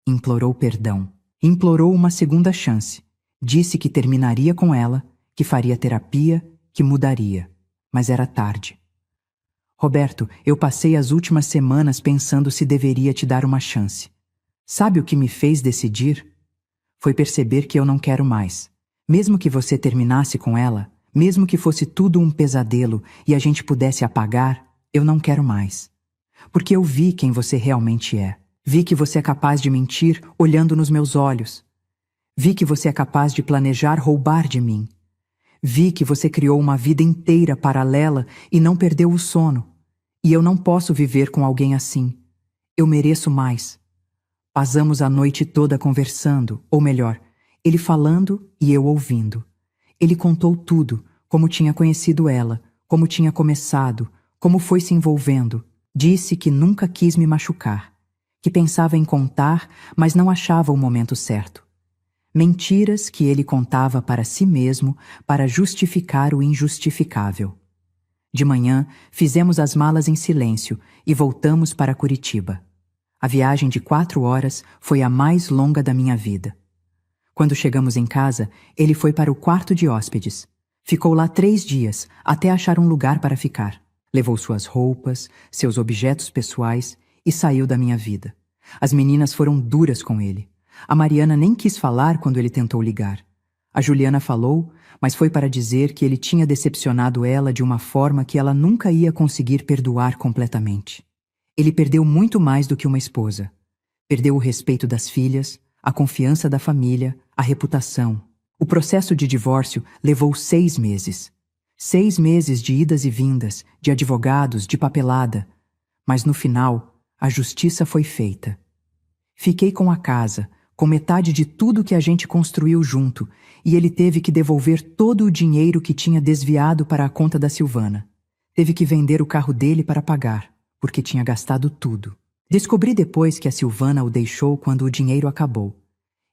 Implorou perdão. Implorou uma segunda chance. Disse que terminaria com ela, que faria terapia, que mudaria. Mas era tarde. Roberto, eu passei as últimas semanas pensando se deveria te dar uma chance. Sabe o que me fez decidir? Foi perceber que eu não quero mais. Mesmo que você terminasse com ela, mesmo que fosse tudo um pesadelo e a gente pudesse apagar, eu não quero mais. Porque eu vi quem você realmente é. Vi que você é capaz de mentir olhando nos meus olhos. Vi que você é capaz de planejar roubar de mim. Vi que você criou uma vida inteira paralela e não perdeu o sono. E eu não posso viver com alguém assim. Eu mereço mais. Passamos a noite toda conversando, ou melhor, ele falando e eu ouvindo. Ele contou tudo, como tinha conhecido ela, como tinha começado, como foi se envolvendo. Disse que nunca quis me machucar, que pensava em contar, mas não achava o momento certo. Mentiras que ele contava para si mesmo para justificar o injustificável. De manhã, fizemos as malas em silêncio e voltamos para Curitiba. A viagem de 4 horas foi a mais longa da minha vida. Quando chegamos em casa, ele foi para o quarto de hóspedes. Ficou lá 3 dias, até achar um lugar para ficar. Levou suas roupas, seus objetos pessoais e saiu da minha vida. As meninas foram duras com ele. A Mariana nem quis falar quando ele tentou ligar. A Juliana falou, mas foi para dizer que ele tinha decepcionado ela de uma forma que ela nunca ia conseguir perdoar completamente. Ele perdeu muito mais do que uma esposa. Perdeu o respeito das filhas, a confiança da família, a reputação. O processo de divórcio levou 6 meses. 6 meses de idas e vindas, de advogados, de papelada. Mas no final, a justiça foi feita. Fiquei com a casa, com metade de tudo que a gente construiu junto, e ele teve que devolver todo o dinheiro que tinha desviado para a conta da Silvana. Teve que vender o carro dele para pagar, porque tinha gastado tudo. Descobri depois que a Silvana o deixou quando o dinheiro acabou.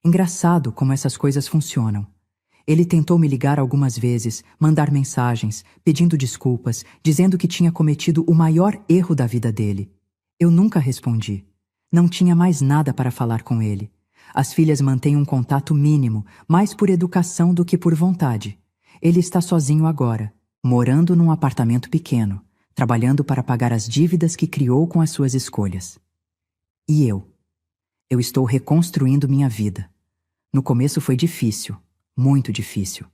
Engraçado como essas coisas funcionam. Ele tentou me ligar algumas vezes, mandar mensagens, pedindo desculpas, dizendo que tinha cometido o maior erro da vida dele. Eu nunca respondi. Não tinha mais nada para falar com ele. As filhas mantêm um contato mínimo, mais por educação do que por vontade. Ele está sozinho agora, morando num apartamento pequeno, trabalhando para pagar as dívidas que criou com as suas escolhas. E eu? Eu estou reconstruindo minha vida. No começo foi difícil, muito difícil.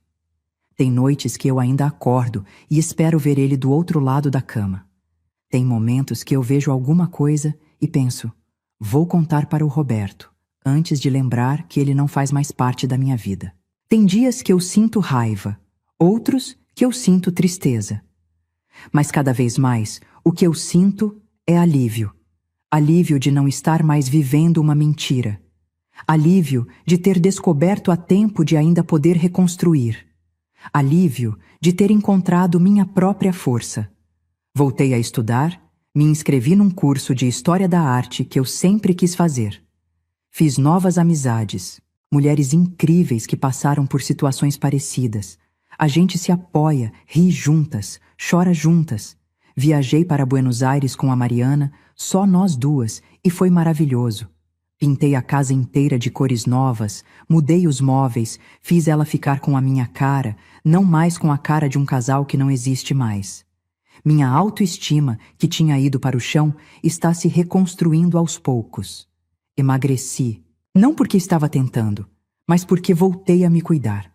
Tem noites que eu ainda acordo e espero ver ele do outro lado da cama. Tem momentos que eu vejo alguma coisa e penso, vou contar para o Roberto, antes de lembrar que ele não faz mais parte da minha vida. Tem dias que eu sinto raiva, outros que eu sinto tristeza. Mas cada vez mais, o que eu sinto é alívio. Alívio de não estar mais vivendo uma mentira. Alívio de ter descoberto a tempo de ainda poder reconstruir. Alívio de ter encontrado minha própria força. Voltei a estudar, me inscrevi num curso de História da Arte que eu sempre quis fazer. Fiz novas amizades, mulheres incríveis que passaram por situações parecidas. A gente se apoia, ri juntas, chora juntas. Viajei para Buenos Aires com a Mariana, só nós duas, e foi maravilhoso. Pintei a casa inteira de cores novas, mudei os móveis, fiz ela ficar com a minha cara, não mais com a cara de um casal que não existe mais. Minha autoestima, que tinha ido para o chão, está se reconstruindo aos poucos. Emagreci, não porque estava tentando, mas porque voltei a me cuidar.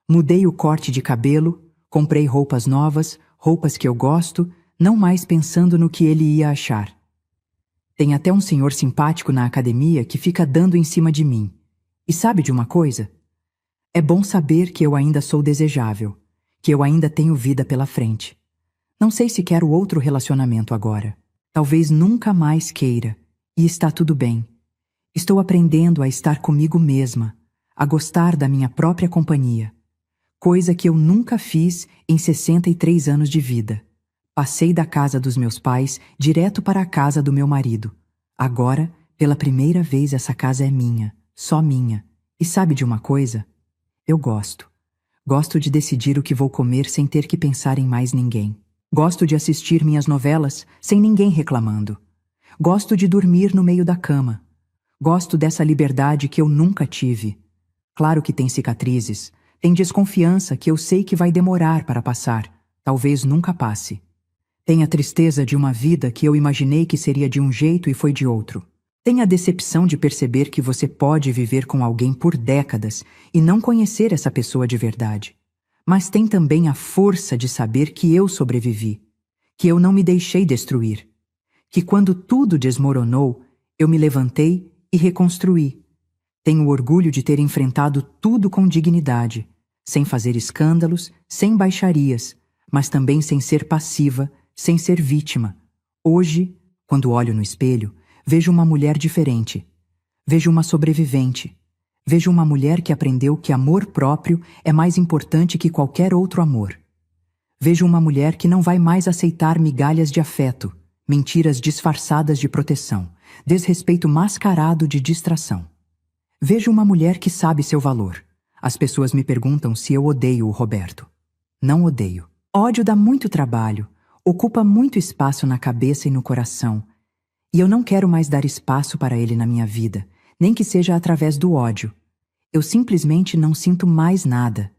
Mudei o corte de cabelo, comprei roupas novas, roupas que eu gosto, não mais pensando no que ele ia achar. Tem até um senhor simpático na academia que fica dando em cima de mim. E sabe de uma coisa? É bom saber que eu ainda sou desejável, que eu ainda tenho vida pela frente. Não sei se quero outro relacionamento agora. Talvez nunca mais queira, e está tudo bem. Estou aprendendo a estar comigo mesma, a gostar da minha própria companhia. Coisa que eu nunca fiz em 63 anos de vida. Passei da casa dos meus pais direto para a casa do meu marido. Agora, pela primeira vez, essa casa é minha, só minha. E sabe de uma coisa? Eu gosto. Gosto de decidir o que vou comer sem ter que pensar em mais ninguém. Gosto de assistir minhas novelas sem ninguém reclamando. Gosto de dormir no meio da cama. Gosto dessa liberdade que eu nunca tive. Claro que tem cicatrizes, tem desconfiança que eu sei que vai demorar para passar, talvez nunca passe. Tem a tristeza de uma vida que eu imaginei que seria de um jeito e foi de outro. Tem a decepção de perceber que você pode viver com alguém por décadas e não conhecer essa pessoa de verdade. Mas tem também a força de saber que eu sobrevivi, que eu não me deixei destruir, que quando tudo desmoronou, eu me levantei e reconstruí. Tenho orgulho de ter enfrentado tudo com dignidade, sem fazer escândalos, sem baixarias, mas também sem ser passiva, sem ser vítima. Hoje, quando olho no espelho, vejo uma mulher diferente. Vejo uma sobrevivente. Vejo uma mulher que aprendeu que amor próprio é mais importante que qualquer outro amor. Vejo uma mulher que não vai mais aceitar migalhas de afeto, mentiras disfarçadas de proteção, desrespeito mascarado de distração. Vejo uma mulher que sabe seu valor. As pessoas me perguntam se eu odeio o Roberto. Não odeio. Ódio dá muito trabalho, ocupa muito espaço na cabeça e no coração. E eu não quero mais dar espaço para ele na minha vida, nem que seja através do ódio. Eu simplesmente não sinto mais nada.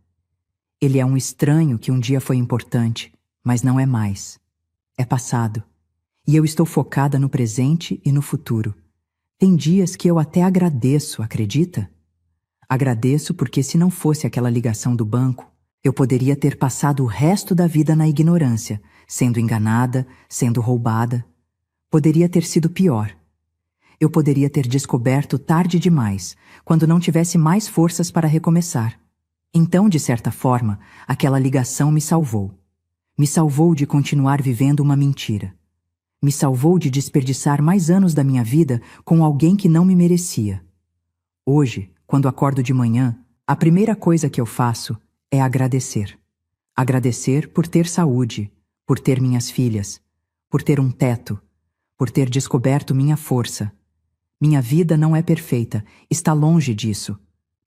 Ele é um estranho que um dia foi importante, mas não é mais. É passado. E eu estou focada no presente e no futuro. Tem dias que eu até agradeço, acredita? Agradeço porque se não fosse aquela ligação do banco, eu poderia ter passado o resto da vida na ignorância, sendo enganada, sendo roubada. Poderia ter sido pior. Eu poderia ter descoberto tarde demais, quando não tivesse mais forças para recomeçar. Então, de certa forma, aquela ligação me salvou. Me salvou de continuar vivendo uma mentira. Me salvou de desperdiçar mais anos da minha vida com alguém que não me merecia. Hoje, quando acordo de manhã, a primeira coisa que eu faço é agradecer. Agradecer por ter saúde, por ter minhas filhas, por ter um teto, por ter descoberto minha força. Minha vida não é perfeita, está longe disso,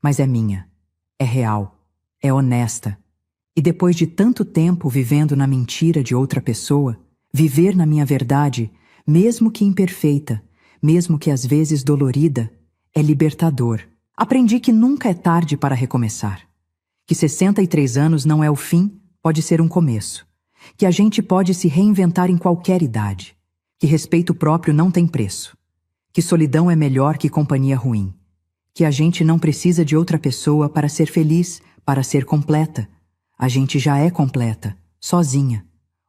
mas é minha, é real, é honesta. E depois de tanto tempo vivendo na mentira de outra pessoa, viver na minha verdade, mesmo que imperfeita, mesmo que às vezes dolorida, é libertador. Aprendi que nunca é tarde para recomeçar. Que 63 anos não é o fim, pode ser um começo. Que a gente pode se reinventar em qualquer idade. Que respeito próprio não tem preço. Que solidão é melhor que companhia ruim. Que a gente não precisa de outra pessoa para ser feliz, para ser completa. A gente já é completa, sozinha.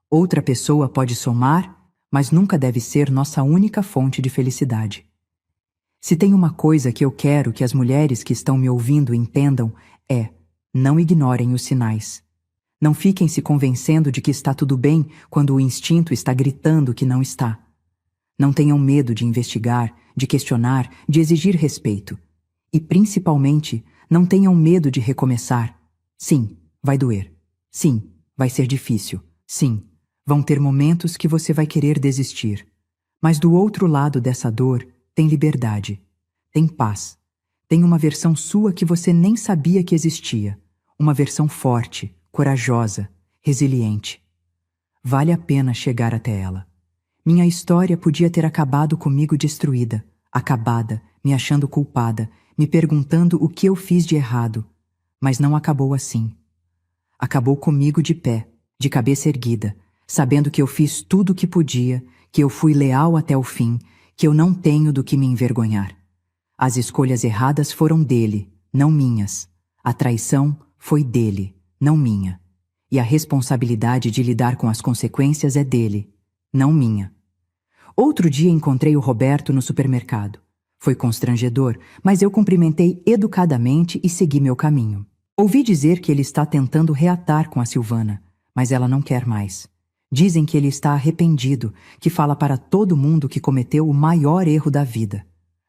Outra pessoa pode somar, mas nunca deve ser nossa única fonte de felicidade. Se tem uma coisa que eu quero que as mulheres que estão me ouvindo entendam é: não ignorem os sinais. Não fiquem se convencendo de que está tudo bem quando o instinto está gritando que não está. Não tenham medo de investigar, de questionar, de exigir respeito. E, principalmente, não tenham medo de recomeçar. Sim, vai doer. Sim, vai ser difícil. Sim, vão ter momentos que você vai querer desistir. Mas do outro lado dessa dor, tem liberdade, tem paz, tem uma versão sua que você nem sabia que existia, uma versão forte, corajosa, resiliente. Vale a pena chegar até ela. Minha história podia ter acabado comigo destruída, acabada, me achando culpada, me perguntando o que eu fiz de errado, mas não acabou assim. Acabou comigo de pé, de cabeça erguida, sabendo que eu fiz tudo o que podia, que eu fui leal até o fim, que eu não tenho do que me envergonhar. As escolhas erradas foram dele, não minhas. A traição foi dele, não minha. E a responsabilidade de lidar com as consequências é dele, não minha. Outro dia encontrei o Roberto no supermercado. Foi constrangedor, mas eu cumprimentei educadamente e segui meu caminho. Ouvi dizer que ele está tentando reatar com a Silvana, mas ela não quer mais. Dizem que ele está arrependido, que fala para todo mundo que cometeu o maior erro da vida.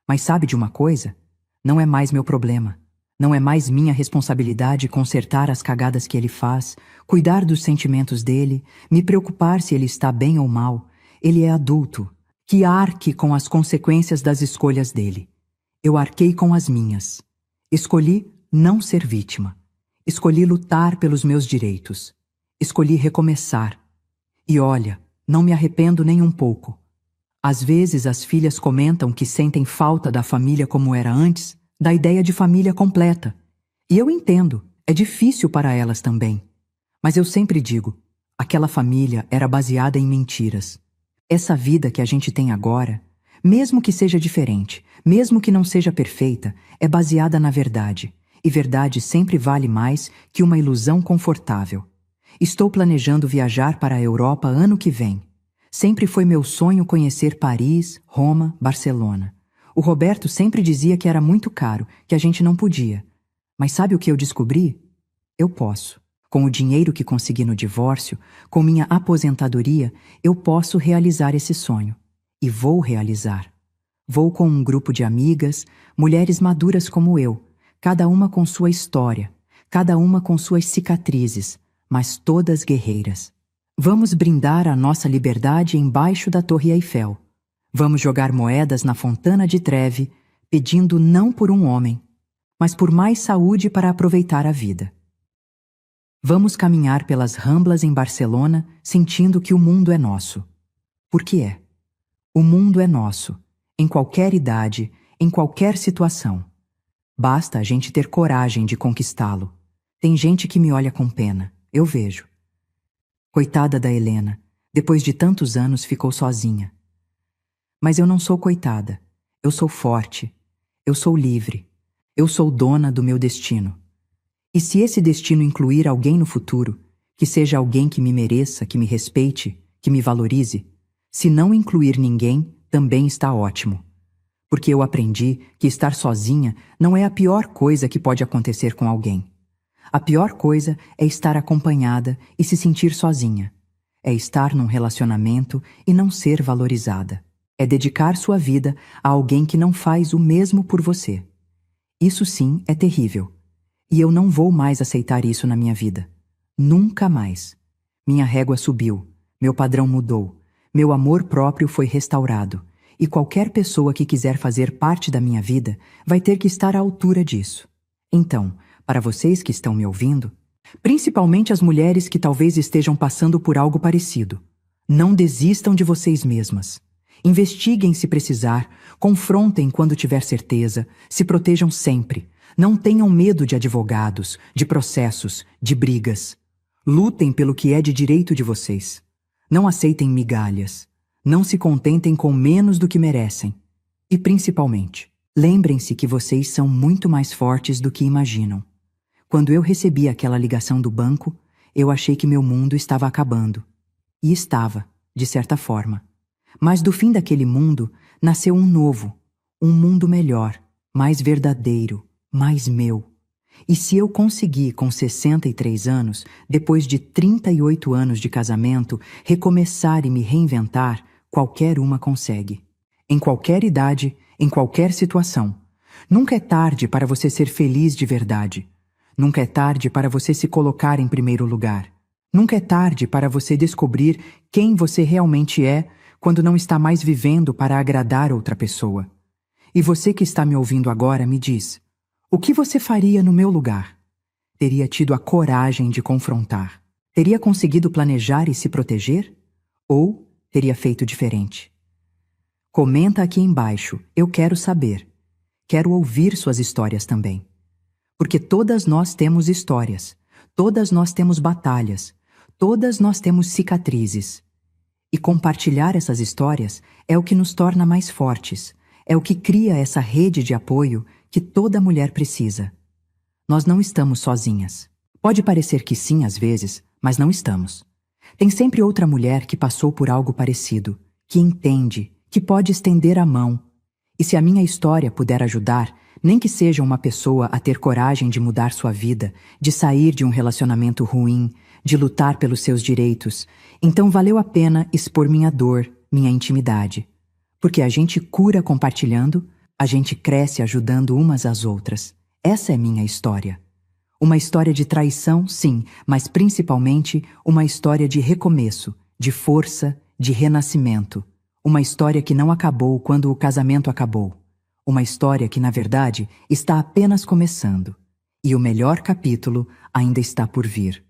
Mas sabe de uma coisa? Não é mais meu problema. Não é mais minha responsabilidade consertar as cagadas que ele faz, cuidar dos sentimentos dele, me preocupar se ele está bem ou mal. Ele é adulto. Que arque com as consequências das escolhas dele. Eu arquei com as minhas. Escolhi não ser vítima. Escolhi lutar pelos meus direitos. Escolhi recomeçar. E olha, não me arrependo nem um pouco. Às vezes as filhas comentam que sentem falta da família como era antes, da ideia de família completa. E eu entendo, é difícil para elas também. Mas eu sempre digo, aquela família era baseada em mentiras. Essa vida que a gente tem agora, mesmo que seja diferente, mesmo que não seja perfeita, é baseada na verdade. E verdade sempre vale mais que uma ilusão confortável. Estou planejando viajar para a Europa ano que vem. Sempre foi meu sonho conhecer Paris, Roma, Barcelona. O Roberto sempre dizia que era muito caro, que a gente não podia. Mas sabe o que eu descobri? Eu posso. Com o dinheiro que consegui no divórcio, com minha aposentadoria, eu posso realizar esse sonho. E vou realizar. Vou com um grupo de amigas, mulheres maduras como eu, cada uma com sua história, cada uma com suas cicatrizes, mas todas guerreiras. Vamos brindar a nossa liberdade embaixo da Torre Eiffel. Vamos jogar moedas na Fontana de Trevi, pedindo não por um homem, mas por mais saúde para aproveitar a vida. Vamos caminhar pelas Ramblas em Barcelona, sentindo que o mundo é nosso. Porque é. O mundo é nosso, em qualquer idade, em qualquer situação. Basta a gente ter coragem de conquistá-lo. Tem gente que me olha com pena, eu vejo. Coitada da Helena, depois de tantos anos ficou sozinha. Mas eu não sou coitada, eu sou forte, eu sou livre, eu sou dona do meu destino. E se esse destino incluir alguém no futuro, que seja alguém que me mereça, que me respeite, que me valorize, se não incluir ninguém, também está ótimo. Porque eu aprendi que estar sozinha não é a pior coisa que pode acontecer com alguém. A pior coisa é estar acompanhada e se sentir sozinha. É estar num relacionamento e não ser valorizada. É dedicar sua vida a alguém que não faz o mesmo por você. Isso sim é terrível. E eu não vou mais aceitar isso na minha vida. Nunca mais. Minha régua subiu, meu padrão mudou, meu amor próprio foi restaurado. E qualquer pessoa que quiser fazer parte da minha vida vai ter que estar à altura disso. Então, para vocês que estão me ouvindo, principalmente as mulheres que talvez estejam passando por algo parecido, não desistam de vocês mesmas. Investiguem se precisar, confrontem quando tiver certeza, se protejam sempre. Não tenham medo de advogados, de processos, de brigas. Lutem pelo que é de direito de vocês. Não aceitem migalhas. Não se contentem com menos do que merecem. E, principalmente, lembrem-se que vocês são muito mais fortes do que imaginam. Quando eu recebi aquela ligação do banco, eu achei que meu mundo estava acabando. E estava, de certa forma. Mas do fim daquele mundo, nasceu um novo, um mundo melhor, mais verdadeiro, mais meu. E se eu conseguir, com 63 anos, depois de 38 anos de casamento, recomeçar e me reinventar, qualquer uma consegue. Em qualquer idade, em qualquer situação. Nunca é tarde para você ser feliz de verdade. Nunca é tarde para você se colocar em primeiro lugar. Nunca é tarde para você descobrir quem você realmente é quando não está mais vivendo para agradar outra pessoa. E você que está me ouvindo agora me diz, o que você faria no meu lugar? Teria tido a coragem de confrontar? Teria conseguido planejar e se proteger? Ou teria feito diferente? Comenta aqui embaixo, eu quero saber. Quero ouvir suas histórias também. Porque todas nós temos histórias, todas nós temos batalhas, todas nós temos cicatrizes. E compartilhar essas histórias é o que nos torna mais fortes, é o que cria essa rede de apoio que toda mulher precisa. Nós não estamos sozinhas. Pode parecer que sim às vezes, mas não estamos. Tem sempre outra mulher que passou por algo parecido, que entende, que pode estender a mão. E se a minha história puder ajudar, nem que seja uma pessoa a ter coragem de mudar sua vida, de sair de um relacionamento ruim, de lutar pelos seus direitos, então valeu a pena expor minha dor, minha intimidade. Porque a gente cura compartilhando, a gente cresce ajudando umas às outras. Essa é minha história. Uma história de traição, sim, mas principalmente uma história de recomeço, de força, de renascimento. Uma história que não acabou quando o casamento acabou. Uma história que, na verdade, está apenas começando. E o melhor capítulo ainda está por vir.